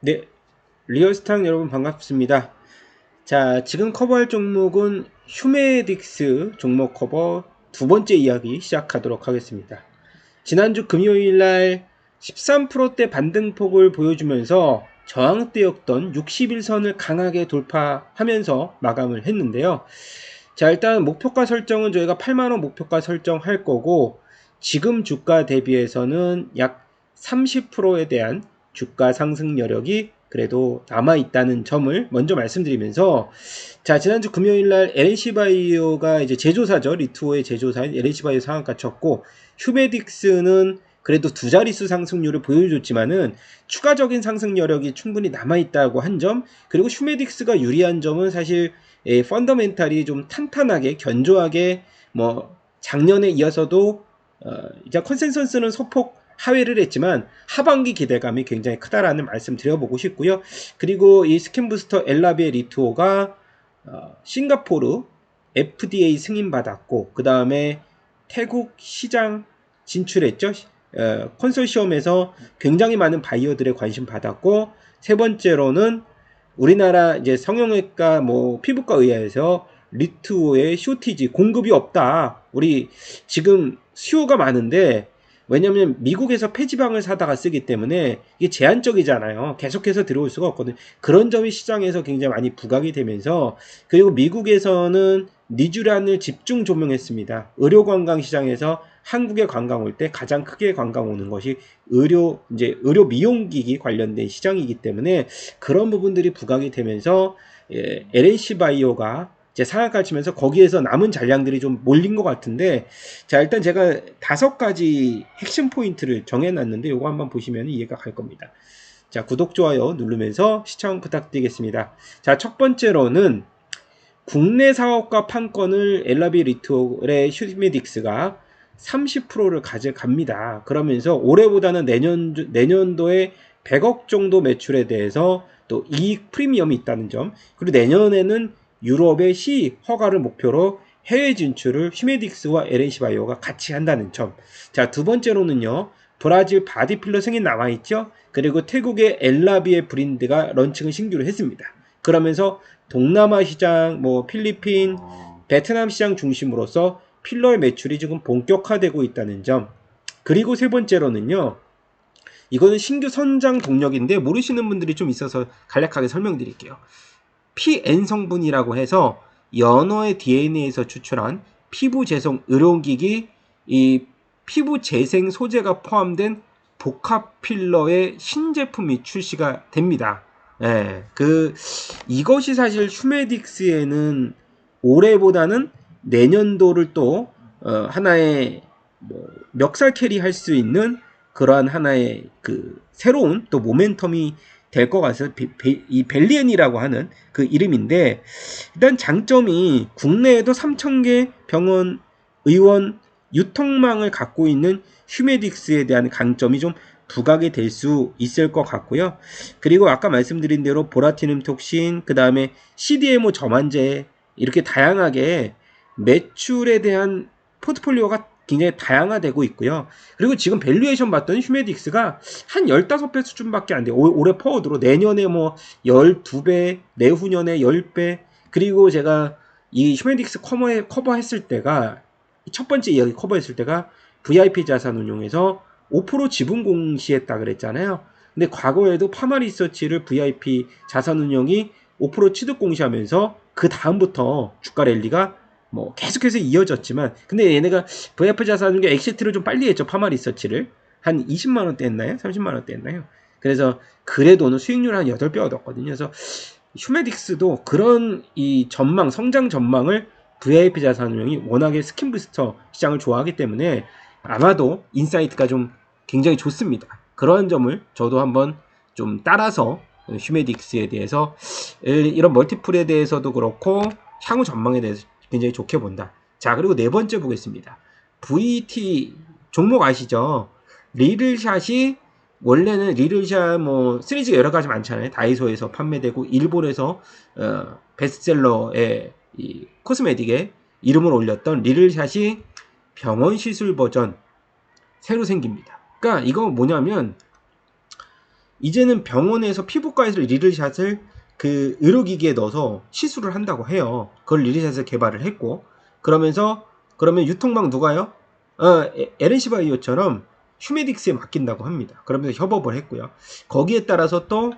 네, 리얼스탕 여러분 반갑습니다. 자, 지금 커버할 종목은 휴메딕스 종목 커버 두 번째 이야기 시작하도록 하겠습니다. 지난주 금요일 날 13%대 반등폭을 보여주면서 저항대였던 61선을 강하게 돌파하면서 마감을 했는데요. 자, 일단 목표가 설정은 저희가 8만원 목표가 설정할 거고, 지금 주가 대비해서는 약 30%에 대한 주가 상승 여력이 그래도 남아있다는 점을 먼저 말씀드리면서, 자, 지난주 금요일날 LH바이오가 이제 제조사죠. 리투오의 제조사인 LH바이오 상한가 쳤고, 휴메딕스는 그래도 두 자릿수 상승률을 보여줬지만은 추가적인 상승 여력이 충분히 남아있다고 한 점, 그리고 휴메딕스가 유리한 점은 사실 펀더멘탈이 좀 탄탄하게 견조하게 뭐 작년에 이어서도 이제 컨센서스는 소폭 하회를 했지만 하반기 기대감이 굉장히 크다라는 말씀 드려보고 싶고요. 그리고 이 스킨부스터 엘라비의 리투오가 싱가포르 FDA 승인 받았고, 그 다음에 태국 시장 진출했죠. 컨소시엄에서 굉장히 많은 바이어들의 관심 받았고, 세 번째로는 우리나라 이제 성형외과 뭐 피부과 의학에서 리투오의 쇼티지 공급이 없다. 우리 지금 수요가 많은데, 왜냐면 미국에서 폐지방을 사다가 쓰기 때문에 이게 제한적이잖아요. 계속해서 들어올 수가 없거든요. 그런 점이 시장에서 굉장히 많이 부각이 되면서, 그리고 미국에서는 니쥬란을 집중 조명했습니다. 의료 관광 시장에서 한국에 관광 올 때 가장 크게 관광 오는 것이 의료 미용기기 관련된 시장이기 때문에 그런 부분들이 부각이 되면서 LH 바이오가 이제 상한가 치면서 거기에서 남은 잔량들이 좀 몰린 것 같은데, 자, 일단 제가 5가지 핵심 포인트를 정해놨는데 요거 한번 보시면 이해가 갈 겁니다. 자, 구독, 좋아요 누르면서 시청 부탁드리겠습니다. 자, 첫 번째로는 국내 사업과 판권을 엘라비 리톨의 휴메딕스가 30%를 가져갑니다. 그러면서 올해보다는 내년도에 100억 정도 매출에 대해서 또 이익 프리미엄이 있다는 점, 그리고 내년에는 유럽의 C 허가를 목표로 해외 진출을 휴메딕스와 LNC바이오가 같이 한다는 점. 자, 두 번째로는요, 브라질 바디필러 승인 남아있죠. 그리고 태국의 엘라비의 브랜드가 런칭을 신규로 했습니다. 그러면서 동남아 시장, 뭐 필리핀, 베트남 시장 중심으로서 필러의 매출이 지금 본격화되고 있다는 점. 그리고 세 번째로는요, 이거는 신규 선장 동력인데 모르시는 분들이 좀 있어서 간략하게 설명드릴게요. PN 성분이라고 해서 연어의 DNA에서 추출한 피부 재생 의료기기, 이 피부 재생 소재가 포함된 복합 필러의 신제품이 출시가 됩니다. 예, 이것이 사실 휴메딕스에는 올해보다는 내년도를 또 하나의 뭐 멱살 캐리 할 수 있는 그러한 하나의 새로운 또 모멘텀이 될 것 같아서 이 벨리엔이라고 하는 그 이름인데, 일단 장점이 국내에도 3,000개 병원, 의원, 유통망을 갖고 있는 휴메딕스에 대한 강점이 좀 부각이 될 수 있을 것 같고요. 그리고 아까 말씀드린 대로 보라티눔 톡신, 그 다음에 CDMO 저만제, 이렇게 다양하게 매출에 대한 포트폴리오가 굉장히 다양화되고 있고요. 그리고 지금 밸류에이션 봤더니 휴메딕스가 한 15배 수준밖에 안 돼요. 올해 퍼워드로 내년에 뭐 12배, 내후년에 10배. 그리고 제가 이 휴메딕스 커버했을 때가, 첫 번째 이야기 커버했을 때가 VIP 자산운용에서 5% 지분 공시했다 그랬잖아요. 근데 과거에도 파마리서치를 VIP 자산운용이 5% 취득 공시하면서 그 다음부터 주가 랠리가 뭐 계속해서 이어졌지만, 근데 얘네가 VIP 자산운용 엑시트를 좀 빨리 했죠. 파마리서치를 한 20만원대 했나요? 30만원대 했나요? 그래서 그래도는 수익률 한 8배 얻었거든요. 그래서 휴메딕스도 그런 이 전망, 성장 전망을 VIP 자산운용이 워낙에 스킨부스터 시장을 좋아하기 때문에 아마도 인사이트가 좀 굉장히 좋습니다. 그런 점을 저도 한번 좀 따라서 휴메딕스에 대해서 이런 멀티플에 대해서도 그렇고 향후 전망에 대해서 굉장히 좋게 본다. 자, 그리고 네 번째 보겠습니다. VT 종목 아시죠? 리를샷이 원래는 리를샷 뭐 시리즈가 여러 가지 많잖아요. 다이소에서 판매되고 일본에서 베스트셀러의 이 코스메틱에 이름을 올렸던 리를샷이 병원 시술 버전 새로 생깁니다. 그러니까 이거 뭐냐면 이제는 병원에서 피부과에서 리를샷을 그 의료기기에 넣어서 시술을 한다고 해요. 그걸 리를샷을 개발을 했고, 그러면 유통망 누가요? LNC 바이오처럼 휴메딕스에 맡긴다고 합니다. 그러면서 협업을 했고요. 거기에 따라서 또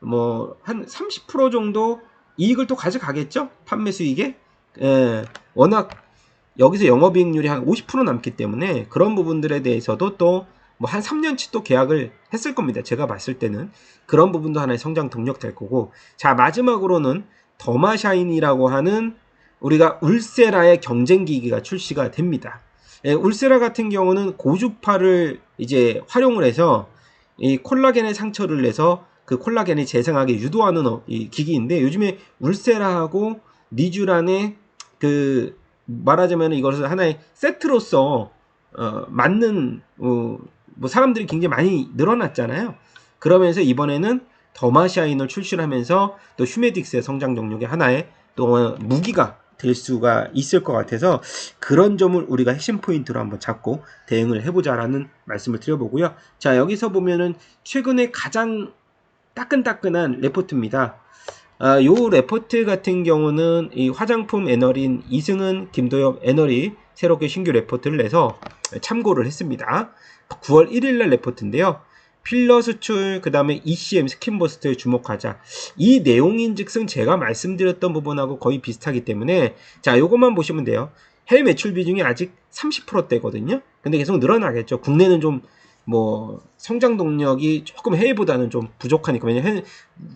뭐 한 30% 정도 이익을 또 가져가겠죠? 판매 수익에. 워낙 여기서 영업이익률이 한 50% 남기 때문에 그런 부분들에 대해서도 또 뭐 한 3년치 또 계약을 했을 겁니다. 제가 봤을 때는 그런 부분도 하나의 성장 동력 될 거고. 자, 마지막으로는 더마샤인이라고 하는 우리가 울세라의 경쟁 기기가 출시가 됩니다. 울세라 같은 경우는 고주파를 이제 활용을 해서 이 콜라겐의 상처를 내서 그 콜라겐이 재생하게 유도하는 이 기기인데, 요즘에 울세라하고 니쥬란의 그 말하자면 이것을 하나의 세트로서 맞는 뭐 사람들이 굉장히 많이 늘어났잖아요. 그러면서 이번에는 더마샤인을 출시를 하면서 또 휴메딕스의 성장 동력의 하나의 또 무기가 될 수가 있을 것 같아서 그런 점을 우리가 핵심 포인트로 한번 잡고 대응을 해보자라는 말씀을 드려보고요. 자, 여기서 보면은 최근에 가장 따끈따끈한 레포트입니다. 요 레포트 같은 경우는 이 화장품 애널인 이승은, 김도엽 애널이 새롭게 신규 레포트를 내서 참고를 했습니다. 9월 1일날 레포트인데요. 필러 수출, 그 다음에 ECM 스킨버스트에 주목하자. 이 내용인 즉슨 제가 말씀드렸던 부분하고 거의 비슷하기 때문에 자, 요것만 보시면 돼요. 해외 매출 비중이 아직 30%대거든요. 근데 계속 늘어나겠죠. 국내는 좀 뭐 성장 동력이 조금 해외보다는 좀 부족하니까, 왜냐면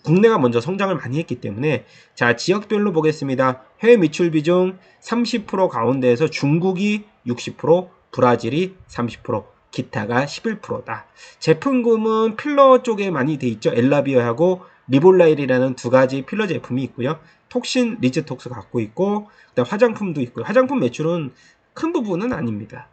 국내가 먼저 성장을 많이 했기 때문에. 자, 지역별로 보겠습니다. 해외 매출 비중 30% 가운데에서 중국이 60%, 브라질이 30%, 기타가 11%다. 제품군은 필러 쪽에 많이 돼 있죠. 엘라비어하고 리볼라일이라는 두 가지 필러 제품이 있고요. 톡신 리즈톡스 갖고 있고, 그다음 화장품도 있고요. 화장품 매출은 큰 부분은 아닙니다.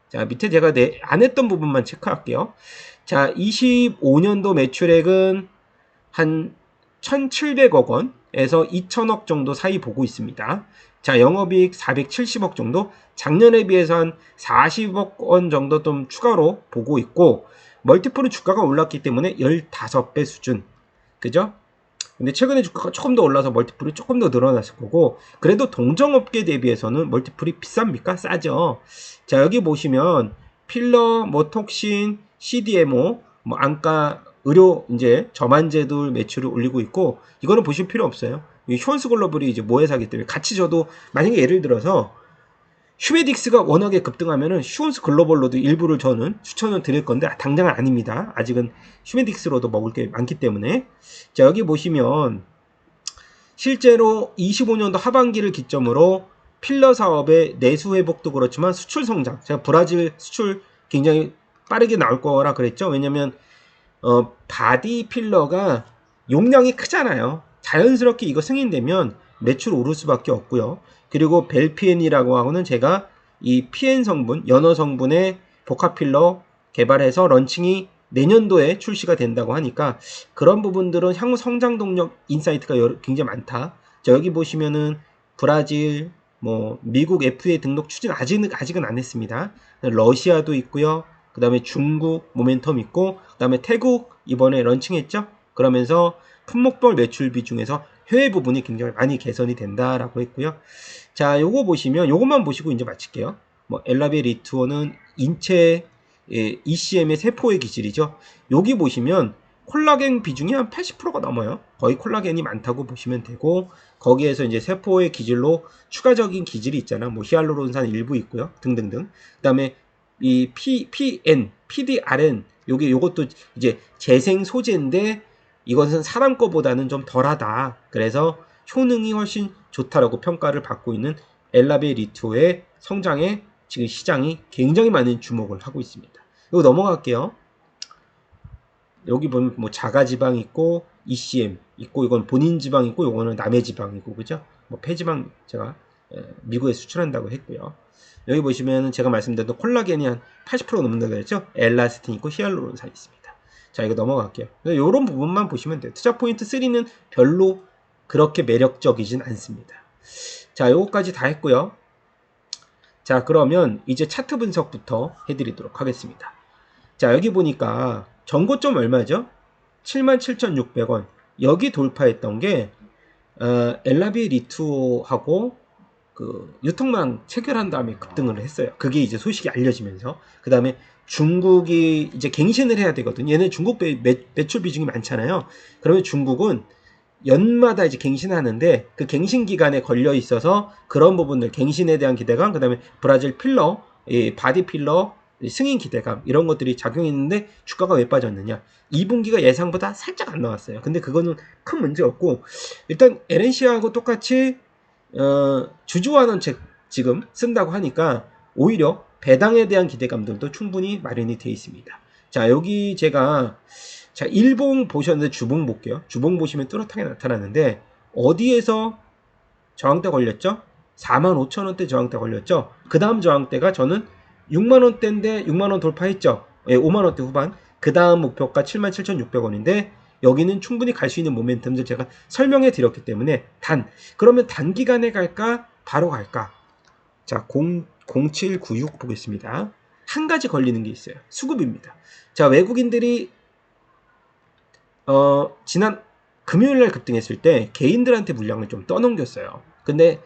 자, 밑에 제가 안 했던 부분만 체크할게요. 자, 25년도 매출액은 한 1,700억 원에서 2,000억 정도 사이 보고 있습니다. 자, 영업이익 470억 정도, 작년에 비해서 한 40억 원 정도 좀 추가로 보고 있고, 멀티플은 주가가 올랐기 때문에 15배 수준. 그죠? 근데 최근에 주가가 조금 더 올라서 멀티플이 조금 더 늘어났을 거고, 그래도 동종업계 대비해서는 멀티플이 비쌉니까? 싸죠. 자, 여기 보시면 필러, 뭐 톡신, CDMO, 뭐 안과, 의료 이제 저만제들 매출을 올리고 있고, 이거는 보실 필요 없어요. 이 휴원스 글로벌이 이제 모회사기 때문에 같이 저도 만약에 예를 들어서 휴메딕스가 워낙에 급등하면은 휴원스 글로벌로도 일부를 저는 추천을 드릴 건데 당장은 아닙니다. 아직은 휴메딕스로도 먹을 게 많기 때문에. 자, 여기 보시면 실제로 25년도 하반기를 기점으로 필러 사업의 내수 회복도 그렇지만 수출 성장, 제가 브라질 수출 굉장히 빠르게 나올 거라 그랬죠. 왜냐면 바디 필러가 용량이 크잖아요. 자연스럽게 이거 승인되면 매출 오를 수밖에 없고요. 그리고 벨피엔이라고 하고는 제가 이 PN 성분, 연어 성분의 복합 필러 개발해서 런칭이 내년도에 출시가 된다고 하니까 그런 부분들은 향후 성장 동력 인사이트가 굉장히 많다. 자, 여기 보시면은 브라질, 뭐 미국 FDA 등록 추진 아직은 안 했습니다. 러시아도 있고요. 그 다음에 중국 모멘텀 있고, 그 다음에 태국 이번에 런칭했죠. 그러면서 품목별 매출 비중에서 해외 부분이 굉장히 많이 개선이 된다라고 했고요. 자, 요거 보시면 요것만 보시고 이제 마칠게요. 뭐 엘라베 리투어는 인체 ECM의 세포의 기질이죠. 여기 보시면 콜라겐 비중이 한 80%가 넘어요. 거의 콜라겐이 많다고 보시면 되고, 거기에서 이제 세포의 기질로 추가적인 기질이 있잖아. 뭐 히알루론산 일부 있고요. 등등등. 그다음에 이 PN, PDRN 요것도 이제 재생 소재인데 이것은 사람 거보다는 좀 덜하다. 그래서 효능이 훨씬 좋다라고 평가를 받고 있는 엘라베 리투어의 성장에 지금 시장이 굉장히 많은 주목을 하고 있습니다. 이거 넘어갈게요. 여기 보면 뭐 자가지방 있고 ECM 있고, 이건 본인 지방 있고, 이거는 남의 지방이고, 그죠? 뭐 폐지방 제가 미국에 수출한다고 했고요. 여기 보시면 제가 말씀드렸던 콜라겐이 한 80% 넘는다고 했죠? 엘라스틴 있고 히알루론산 있습니다. 자, 이거 넘어갈게요. 이런 부분만 보시면 돼요. 투자 포인트 3는 별로 그렇게 매력적이진 않습니다. 자, 요거까지 다 했고요. 자, 그러면 이제 차트 분석부터 해드리도록 하겠습니다. 자, 여기 보니까 전고점 얼마죠? 77,600원 여기 돌파했던 게 엘라비 리투하고 그 유통망 체결한 다음에 급등을 했어요. 그게 이제 소식이 알려지면서 그 다음에 중국이 이제 갱신을 해야 되거든요. 얘는 중국 매출 비중이 많잖아요. 그러면 중국은 연마다 이제 갱신하는데 그 갱신 기간에 걸려 있어서 그런 부분들 갱신에 대한 기대감, 그 다음에 브라질 필러, 바디 필러 승인 기대감 이런 것들이 작용했는데 주가가 왜 빠졌느냐? 2분기가 예상보다 살짝 안 나왔어요. 근데 그거는 큰 문제 없고 일단 LNC하고 똑같이 주주환원 지금 쓴다고 하니까 오히려 배당에 대한 기대감들도 충분히 마련이 되어 있습니다. 자, 여기 제가 일봉 보셨는데 주봉 볼게요. 주봉 보시면 뚜렷하게 나타나는데 어디에서 저항대 걸렸죠? 45,000원대 저항대 걸렸죠? 그 다음 저항대가 저는 6만원대인데 6만원 돌파했죠? 예, 5만원대 후반. 그 다음 목표가 77,600원인데 여기는 충분히 갈 수 있는 모멘텀들 제가 설명해 드렸기 때문에 그러면 단기간에 갈까? 바로 갈까? 자, 0796 보겠습니다. 한 가지 걸리는 게 있어요. 수급입니다. 자, 외국인들이 지난 금요일날 급등했을 때 개인들한테 물량을 좀 떠넘겼어요. 근데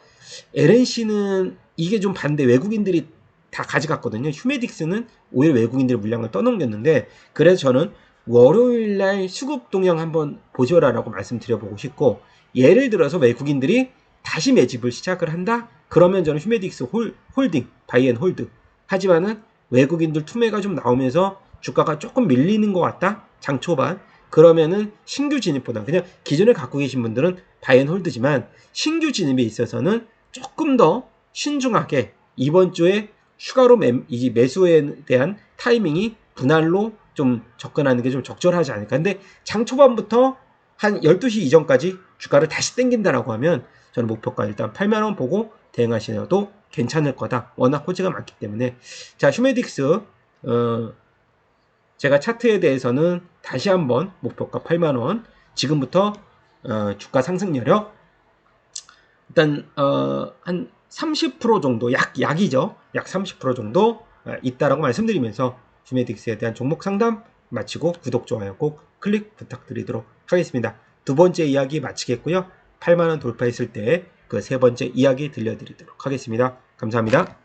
LNC는 이게 좀 반대, 외국인들이 다 가져갔거든요. 휴메딕스는 오히려 외국인들의 물량을 떠넘겼는데 그래서 저는 월요일날 수급 동향 한번 보셔라라고 말씀드려보고 싶고 예를 들어서 외국인들이 다시 매집을 시작을 한다? 그러면 저는 휴메딕스 홀딩, 바이앤홀드 하지만은 외국인들 투매가 좀 나오면서 주가가 조금 밀리는 것 같다? 장 초반 그러면은 신규 진입보다 그냥 기존에 갖고 계신 분들은 바이앤홀드지만 신규 진입에 있어서는 조금 더 신중하게 이번 주에 추가로 매수에 대한 타이밍이 분할로 좀 접근하는 게 좀 적절하지 않을까. 근데 장 초반부터 한 12시 이전까지 주가를 다시 땡긴다라고 하면 저는 목표가 일단 8만원 보고 대응하시셔도 괜찮을 거다. 워낙 호재가 많기 때문에. 자, 휴메딕스 제가 차트에 대해서는 다시 한번 목표가 8만원 지금부터 주가 상승 여력 일단 한 30% 정도 약이죠. 약 30% 정도 있다라고 말씀드리면서 휴메딕스에 대한 종목 상담 마치고 구독, 좋아요 꼭 클릭 부탁드리도록 하겠습니다. 두 번째 이야기 마치겠고요. 8만원 돌파했을 때 그 세 번째 이야기 들려드리도록 하겠습니다. 감사합니다.